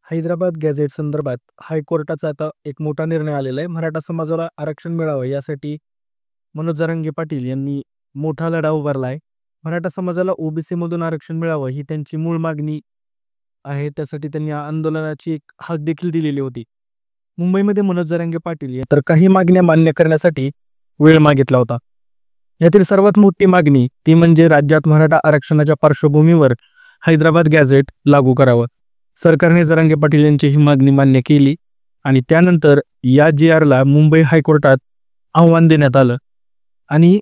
Hyderabad gadget संदर्भात हायकोर्टाचा आता एक मोठा निर्णय आलेला आहे. मराठा समाजाला आरक्षण मिळावं यासाठी मनोज जरांगे पाटील यांनी मोठा लढा उभारला आहे. मराठा समाजाला ओबीसी मधून आरक्षण मिळावं ही त्यांची मूळ मागणी आहे. त्यासाठी त्यांनी आंदोलनाची एक हाक देखील दिलेली होती. मुंबईमध्ये मनोज जरांगे पाटील तर काही मागण्या मान्य करण्यासाठी वेळ मागितला होता. यातील सर्वात मोठी मागणी ती म्हणजे राज्यात मराठा आरक्षणाच्या पार्श्वभूमीवर हैदराबाद गॅझेट लागू करावं. सरकारने जरांगे पाटील यांची ही मागणी मान्य केली आणि त्यानंतर या GRला मुंबई हायकोर्टात आव्हान देण्यात आलं आणि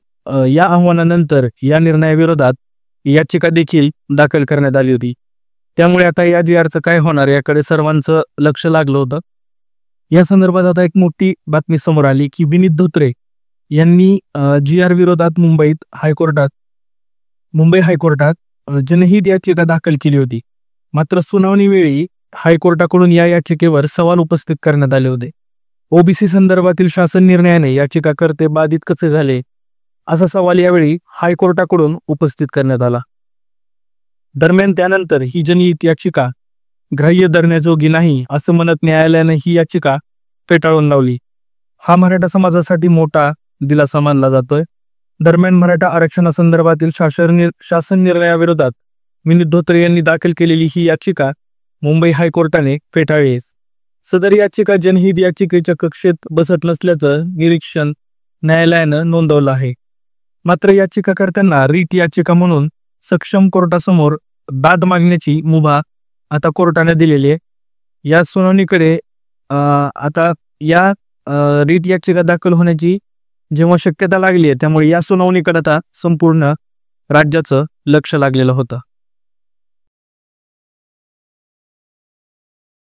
या आव्हानानंतर या निर्णयाविरोधात याचिका देखील दाखल करण्यात आली होती. त्यामुळे आता या GRचं काय होणार याकडे सर्वांचं लक्ष लागलं होतं. या संदर्भात आता एक मोठी बातमी समोर आली की विनीत धोत्रे यांनी GR विरोधात मुंबई हायकोर्टात जनहित याचिका दाखल केली होती. मात्र सुनावणी वेळी हायकोर्टाकडून या याचिकेवर सवाल उपस्थित करण्यात आले होते. ओबीसी संदर्भातील शासन निर्णयाने याचिकाकर्ते बाधित कसे झाले असा सवाल यावेळी हायकोर्टाकडून उपस्थित करण्यात आला. दरम्यान त्यानंतर ही जनहित याचिका ग्राह्य धरण्याजोगी नाही असं म्हणत न्यायालयाने ही याचिका फेटाळून लावली. हा मराठा समाजासाठी मोठा दिलासा मानला जातोय. दरम्यान मराठा आरक्षणासंदर्भातील शासन निर्णयाविरोधात विनीत धोत्रे यांनी दाखल केलेली ही याचिका मुंबई हायकोर्टाने फेटाळली. सदर याचिका जनहित याचिकेच्या कक्षेत बसत नसल्याचं निरीक्षण न्यायालयानं नोंदवलं आहे. मात्र याचिकाकर्त्यांना रीट याचिका म्हणून सक्षम कोर्टासमोर दाद मागण्याची मुभा आता कोर्टाने दिलेली आहे. या सुनावणीकडे आता या रीट याचिका दाखल होण्याची जेव्हा शक्यता लागली आहे त्यामुळे या सुनावणीकडे आता संपूर्ण राज्याचं लक्ष लागलेलं होतं.